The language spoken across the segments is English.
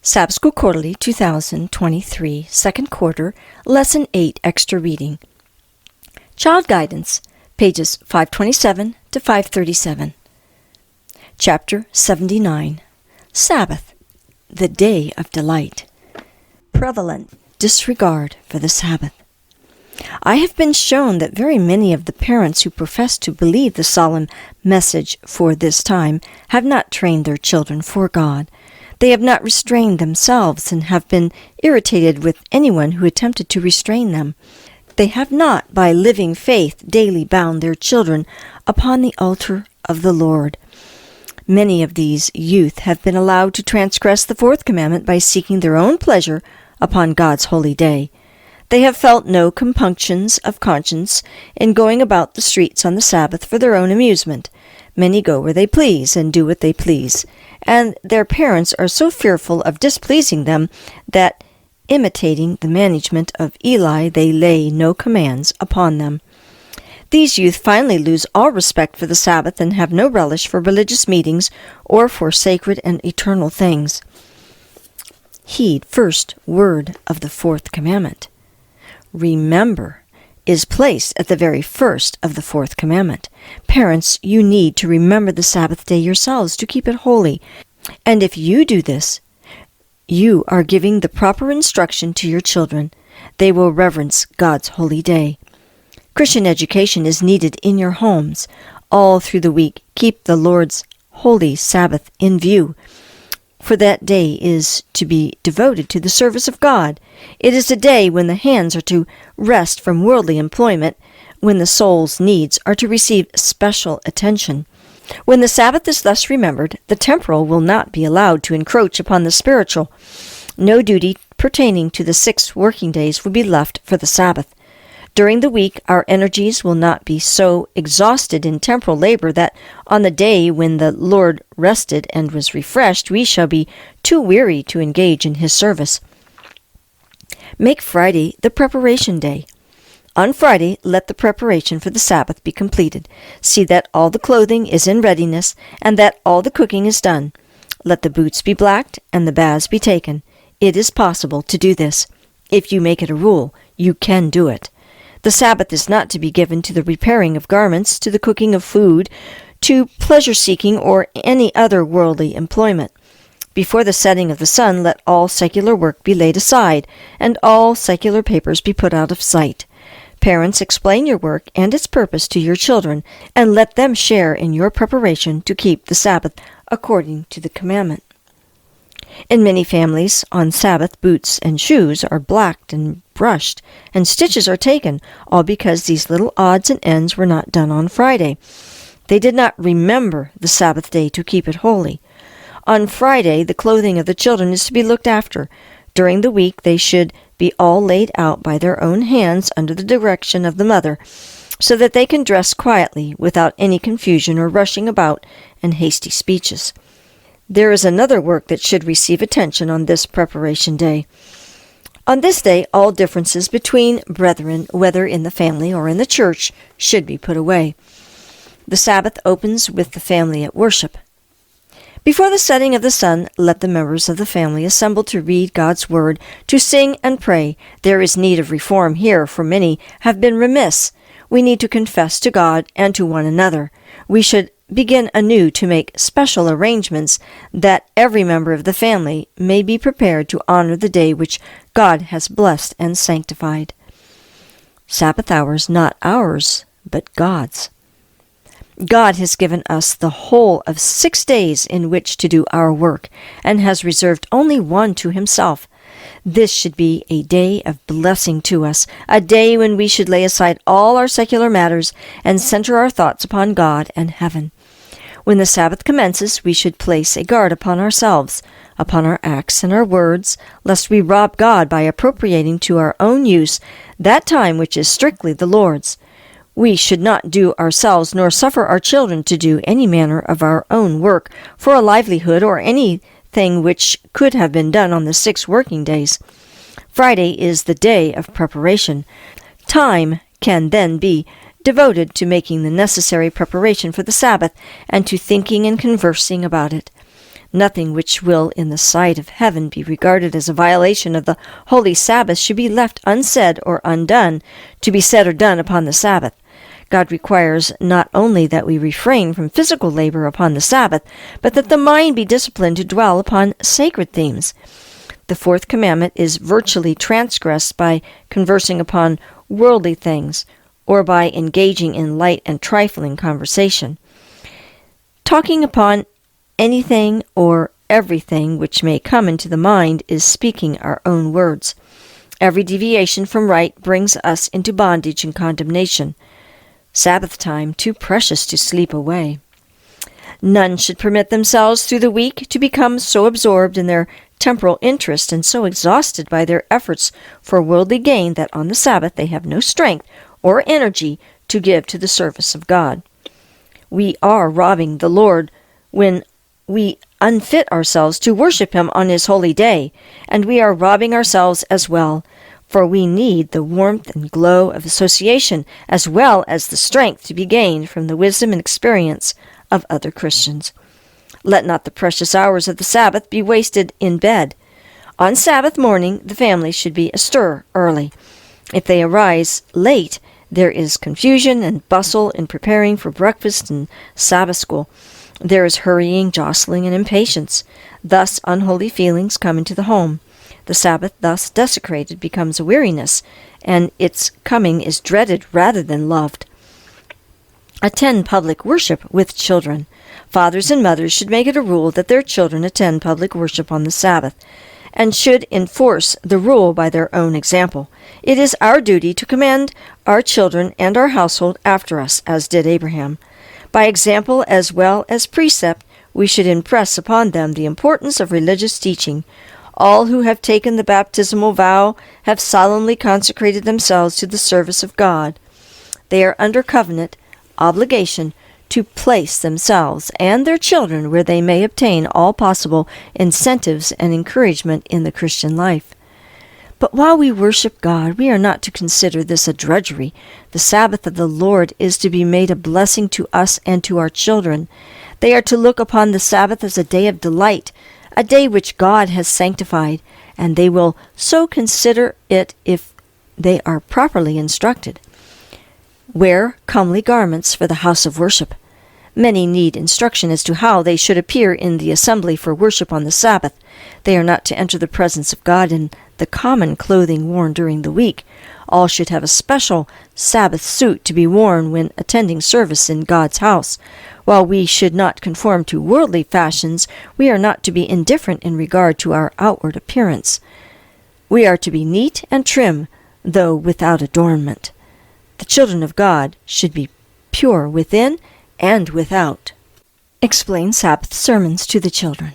Sabbath School Quarterly 2023, Second Quarter, Lesson 8, Extra Reading. Child Guidance, pages 527 to 537. Chapter 79, Sabbath, the Day of Delight. Prevalent disregard for the Sabbath. I have been shown that very many of the parents who profess to believe the solemn message for this time have not trained their children for God. They have not restrained themselves and have been irritated with anyone who attempted to restrain them. They have not, by living faith, daily bound their children upon the altar of the Lord. Many of these youth have been allowed to transgress the fourth commandment by seeking their own pleasure upon God's holy day. They have felt no compunctions of conscience in going about the streets on the Sabbath for their own amusement. Many go where they please and do what they please, and their parents are so fearful of displeasing them that, imitating the management of Eli, they lay no commands upon them. These youth finally lose all respect for the Sabbath and have no relish for religious meetings or for sacred and eternal things. Heed first word of the fourth commandment. Remember is placed at the very first of the fourth commandment. Parents, you need to remember the Sabbath day yourselves to keep it holy. And if you do this, you are giving the proper instruction to your children. They will reverence God's holy day. Christian education is needed in your homes. All through the week, keep the Lord's holy Sabbath in view, for that day is to be devoted to the service of God. It is a day when the hands are to rest from worldly employment, when the soul's needs are to receive special attention. When the Sabbath is thus remembered, the temporal will not be allowed to encroach upon the spiritual. No duty pertaining to the 6 working days will be left for the Sabbath. During the week, our energies will not be so exhausted in temporal labor that on the day when the Lord rested and was refreshed, we shall be too weary to engage in His service. Make Friday the preparation day. On Friday, let the preparation for the Sabbath be completed. See that all the clothing is in readiness and that all the cooking is done. Let the boots be blacked and the baths be taken. It is possible to do this. If you make it a rule, you can do it. The Sabbath is not to be given to the repairing of garments, to the cooking of food, to pleasure-seeking, or any other worldly employment. Before the setting of the sun, let all secular work be laid aside, and all secular papers be put out of sight. Parents, explain your work and its purpose to your children, and let them share in your preparation to keep the Sabbath according to the commandment. In many families, on Sabbath, boots and shoes are blacked and brushed, and stitches are taken, all because these little odds and ends were not done on Friday. They did not remember the Sabbath day to keep it holy. On Friday, the clothing of the children is to be looked after. During the week, they should be all laid out by their own hands under the direction of the mother, so that they can dress quietly without any confusion or rushing about and hasty speeches. There is another work that should receive attention on this preparation day. On this day, all differences between brethren, whether in the family or in the church, should be put away. The Sabbath opens with the family at worship. Before the setting of the sun, let the members of the family assemble to read God's Word, to sing and pray. There is need of reform here, for many have been remiss. We need to confess to God and to one another. We should begin anew to make special arrangements that every member of the family may be prepared to honor the day which God has blessed and sanctified. Sabbath hours not ours, but God's. God has given us the whole of 6 days in which to do our work, and has reserved only one to Himself. This should be a day of blessing to us, a day when we should lay aside all our secular matters and center our thoughts upon God and heaven. When the Sabbath commences, we should place a guard upon ourselves, upon our acts and our words, lest we rob God by appropriating to our own use that time which is strictly the Lord's. We should not do ourselves nor suffer our children to do any manner of our own work for a livelihood or anything which could have been done on the 6 working days. Friday is the day of preparation. Time can then be devoted to making the necessary preparation for the Sabbath and to thinking and conversing about it. Nothing which will in the sight of heaven be regarded as a violation of the holy Sabbath should be left unsaid or undone, to be said or done upon the Sabbath. God requires not only that we refrain from physical labor upon the Sabbath, but that the mind be disciplined to dwell upon sacred themes. The fourth commandment is virtually transgressed by conversing upon worldly things, or by engaging in light and trifling conversation. Talking upon anything or everything which may come into the mind is speaking our own words. Every deviation from right brings us into bondage and condemnation. Sabbath time too precious to sleep away. None should permit themselves through the week to become so absorbed in their temporal interest and so exhausted by their efforts for worldly gain that on the Sabbath they have no strength or energy to give to the service of God. We are robbing the Lord when we unfit ourselves to worship Him on His holy day, and we are robbing ourselves as well, for we need the warmth and glow of association as well as the strength to be gained from the wisdom and experience of other Christians. Let not the precious hours of the Sabbath be wasted in bed. On Sabbath morning, the family should be astir early. If they arise late, there is confusion and bustle in preparing for breakfast and Sabbath school. There is hurrying, jostling, and impatience. Thus unholy feelings come into the home. The Sabbath, thus desecrated, becomes a weariness, and its coming is dreaded rather than loved. Attend public worship with children. Fathers and mothers should make it a rule that their children attend public worship on the Sabbath, and should enforce the rule by their own example. It is our duty to command our children and our household after us, as did Abraham. By example as well as precept, we should impress upon them the importance of religious teaching. All who have taken the baptismal vow have solemnly consecrated themselves to the service of God. They are under covenant obligation to place themselves and their children where they may obtain all possible incentives and encouragement in the Christian life. But while we worship God, we are not to consider this a drudgery. The Sabbath of the Lord is to be made a blessing to us and to our children. They are to look upon the Sabbath as a day of delight, a day which God has sanctified, and they will so consider it if they are properly instructed. Wear comely garments for the house of worship. Many need instruction as to how they should appear in the assembly for worship on the Sabbath. They are not to enter the presence of God in the common clothing worn during the week. All should have a special Sabbath suit to be worn when attending service in God's house. While we should not conform to worldly fashions, we are not to be indifferent in regard to our outward appearance. We are to be neat and trim, though without adornment. The children of God should be pure within and without. Explain Sabbath sermons to the children.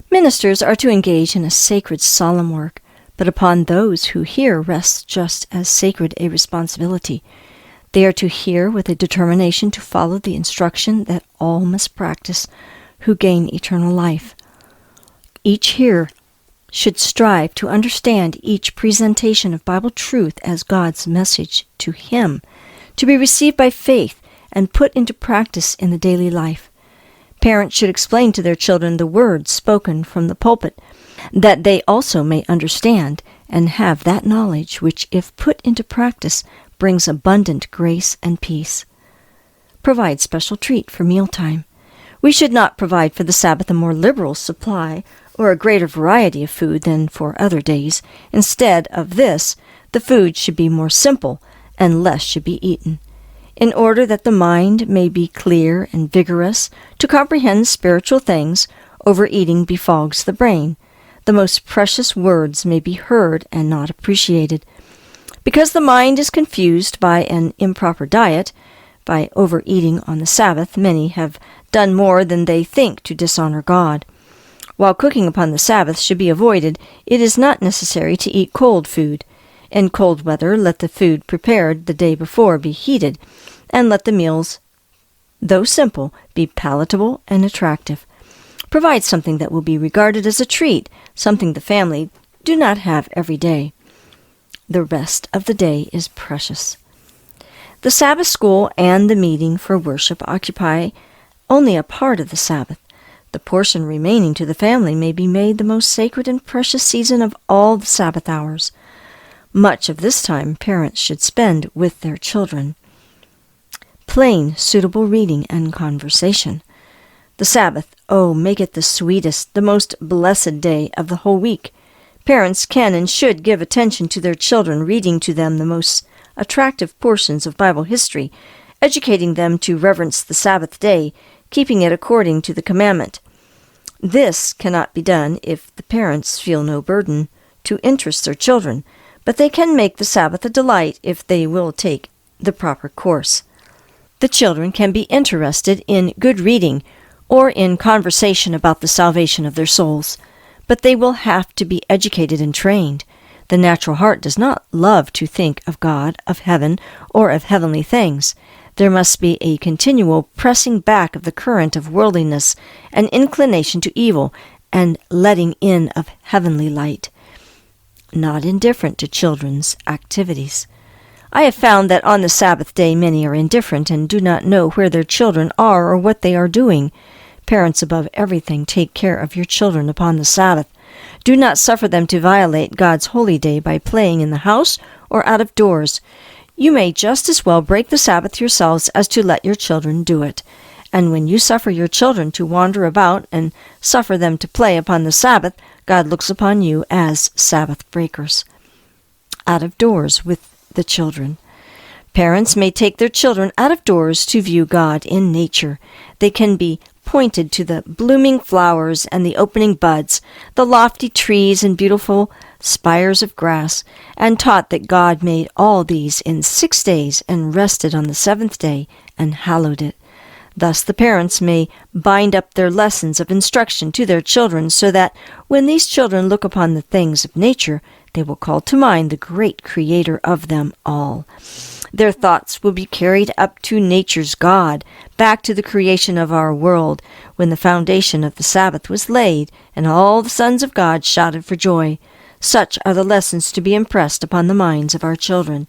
Ministers are to engage in a sacred, solemn work, but upon those who hear rests just as sacred a responsibility. They are to hear with a determination to follow the instruction that all must practice who gain eternal life. Each hearer should strive to understand each presentation of Bible truth as God's message to him, to be received by faith and put into practice in the daily life. Parents should explain to their children the words spoken from the pulpit, that they also may understand and have that knowledge which, if put into practice, brings abundant grace and peace. Provide special treat for mealtime. We should not provide for the Sabbath a more liberal supply or a greater variety of food than for other days. Instead of this, the food should be more simple and less should be eaten. In order that the mind may be clear and vigorous to comprehend spiritual things, overeating befogs the brain. The most precious words may be heard and not appreciated. Because the mind is confused by an improper diet, by overeating on the Sabbath, many have done more than they think to dishonor God. While cooking upon the Sabbath should be avoided, it is not necessary to eat cold food. In cold weather, let the food prepared the day before be heated, and let the meals, though simple, be palatable and attractive. Provide something that will be regarded as a treat, something the family do not have every day. The rest of the day is precious. The Sabbath school and the meeting for worship occupy only a part of the Sabbath. The portion remaining to the family may be made the most sacred and precious season of all the Sabbath hours. Much of this time parents should spend with their children. Plain, suitable reading and conversation. The Sabbath, oh, make it the sweetest, the most blessed day of the whole week. Parents can and should give attention to their children, reading to them the most attractive portions of Bible history, educating them to reverence the Sabbath day, keeping it according to the commandment. This cannot be done if the parents feel no burden to interest their children, but they can make the Sabbath a delight if they will take the proper course. The children can be interested in good reading or in conversation about the salvation of their souls, but they will have to be educated and trained. The natural heart does not love to think of God, of heaven, or of heavenly things. There must be a continual pressing back of the current of worldliness, an inclination to evil, and letting in of heavenly light. Not indifferent to children's activities. I have found that on the Sabbath day many are indifferent and do not know where their children are or what they are doing. Parents, above everything, take care of your children upon the Sabbath. Do not suffer them to violate God's holy day by playing in the house or out of doors. You may just as well break the Sabbath yourselves as to let your children do it. And when you suffer your children to wander about and suffer them to play upon the Sabbath, God looks upon you as Sabbath breakers. Out of doors with the children. Parents may take their children out of doors to view God in nature. They can be pointed to the blooming flowers and the opening buds, the lofty trees and beautiful spires of grass, and taught that God made all these in 6 days and rested on the seventh day and hallowed it. Thus the parents may bind up their lessons of instruction to their children so that when these children look upon the things of nature, they will call to mind the great Creator of them all. Their thoughts will be carried up to nature's God, back to the creation of our world, when the foundation of the Sabbath was laid, and all the sons of God shouted for joy. Such are the lessons to be impressed upon the minds of our children.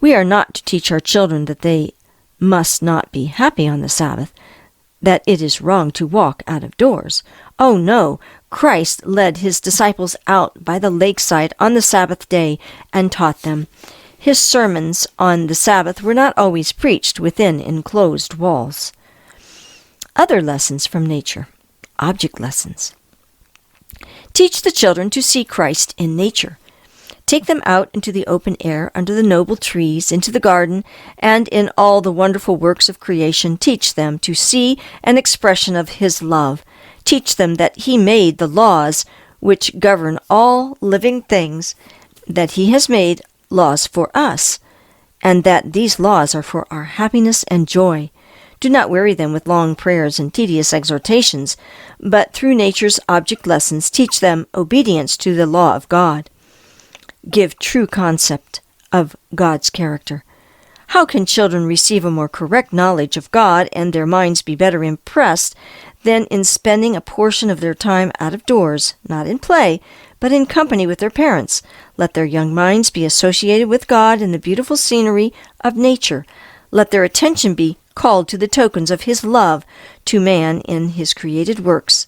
We are not to teach our children that they must not be happy on the Sabbath, that it is wrong to walk out of doors. Oh no! Christ led his disciples out by the lakeside on the Sabbath day and taught them. His sermons on the Sabbath were not always preached within enclosed walls. Other lessons from nature. Object lessons. Teach the children to see Christ in nature. Take them out into the open air, under the noble trees, into the garden, and in all the wonderful works of creation. Teach them to see an expression of his love. Teach them that he made the laws which govern all living things, that he has made laws for us, and that these laws are for our happiness and joy. Do not weary them with long prayers and tedious exhortations, but through nature's object lessons teach them obedience to the law of God. Give true concept of God's character. How can children receive a more correct knowledge of God and their minds be better impressed than in spending a portion of their time out of doors, not in play, but in company with their parents? Let their young minds be associated with God in the beautiful scenery of nature. Let their attention be called to the tokens of his love to man in his created works.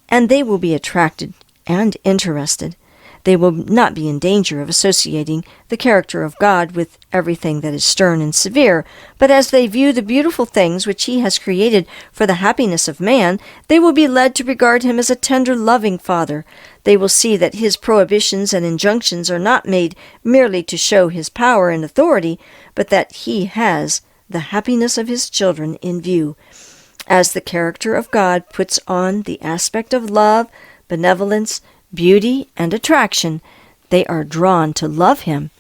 And they will be attracted and interested. They will not be in danger of associating the character of God with everything that is stern and severe, but as they view the beautiful things which he has created for the happiness of man, they will be led to regard him as a tender, loving Father. They will see that his prohibitions and injunctions are not made merely to show his power and authority, but that he has the happiness of his children in view. As the character of God puts on the aspect of love, benevolence, beauty, and attraction, they are drawn to love him.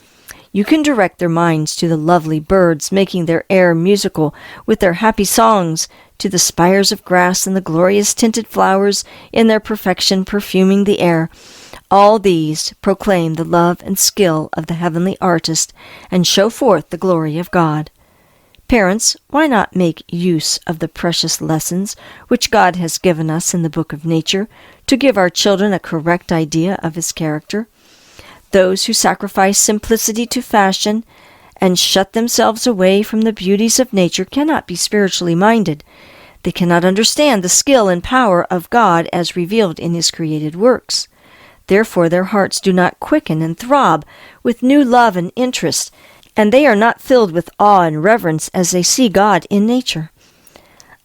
You can direct their minds to the lovely birds, making their air musical with their happy songs, to the spires of grass and the glorious tinted flowers in their perfection perfuming the air. All these proclaim the love and skill of the heavenly artist and show forth the glory of God. Parents, why not make use of the precious lessons which God has given us in the book of nature to give our children a correct idea of his character? Those who sacrifice simplicity to fashion and shut themselves away from the beauties of nature cannot be spiritually minded. They cannot understand the skill and power of God as revealed in His created works. Therefore their hearts do not quicken and throb with new love and interest, and they are not filled with awe and reverence as they see God in nature.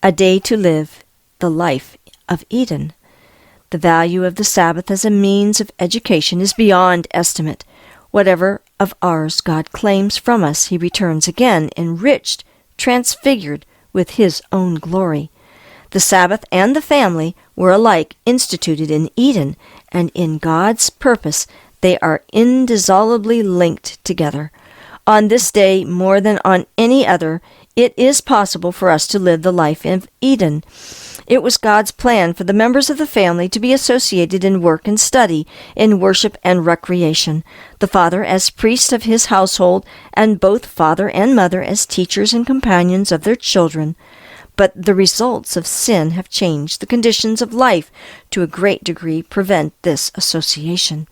A day to live the life of Eden. The value of the Sabbath as a means of education is beyond estimate. Whatever of ours God claims from us, He returns again, enriched, transfigured with His own glory. The Sabbath and the family were alike instituted in Eden, and in God's purpose they are indissolubly linked together. On this day, more than on any other, it is possible for us to live the life of Eden. It was God's plan for the members of the family to be associated in work and study, in worship and recreation, the father as priest of his household, and both father and mother as teachers and companions of their children. But the results of sin have changed the conditions of life to a great degree prevent this association.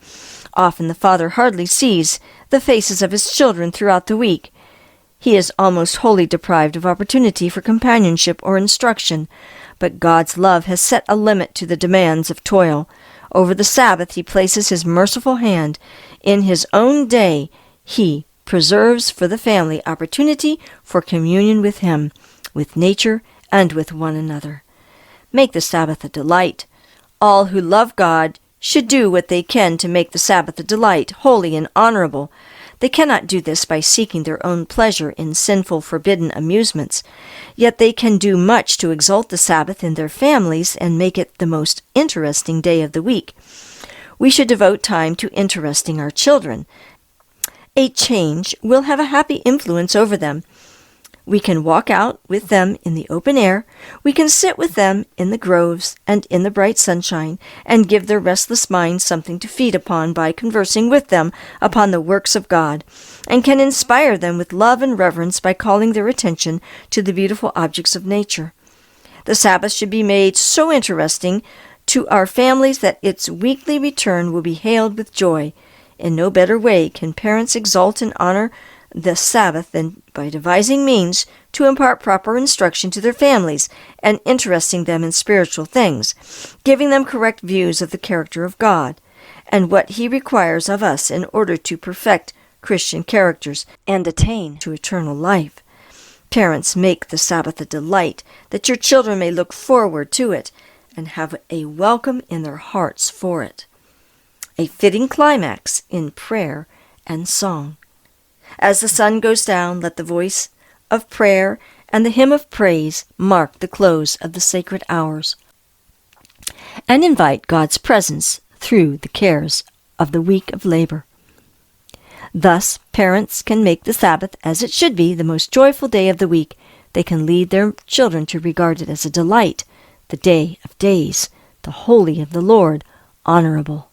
Often the father hardly sees the faces of his children throughout the week. He is almost wholly deprived of opportunity for companionship or instruction. But God's love has set a limit to the demands of toil. Over the Sabbath He places His merciful hand. In His own day He preserves for the family opportunity for communion with Him, with nature, and with one another. Make the Sabbath a delight. All who love God should do what they can to make the Sabbath a delight, holy and honorable. They cannot do this by seeking their own pleasure in sinful, forbidden amusements. Yet they can do much to exalt the Sabbath in their families and make it the most interesting day of the week. We should devote time to interesting our children. A change will have a happy influence over them. We can walk out with them in the open air. We can sit with them in the groves and in the bright sunshine, and give their restless minds something to feed upon by conversing with them upon the works of God, and can inspire them with love and reverence by calling their attention to the beautiful objects of nature. The Sabbath should be made so interesting to our families that its weekly return will be hailed with joy. In no better way can parents exalt and honor the Sabbath than by devising means to impart proper instruction to their families and interesting them in spiritual things, giving them correct views of the character of God and what He requires of us in order to perfect Christian characters and attain to eternal life. Parents, make the Sabbath a delight, that your children may look forward to it and have a welcome in their hearts for it. A fitting climax in prayer and song. As the sun goes down, let the voice of prayer and the hymn of praise mark the close of the sacred hours, and invite God's presence through the cares of the week of labor. Thus, parents can make the Sabbath, as it should be, the most joyful day of the week. They can lead their children to regard it as a delight, the day of days, the holy of the Lord, honorable.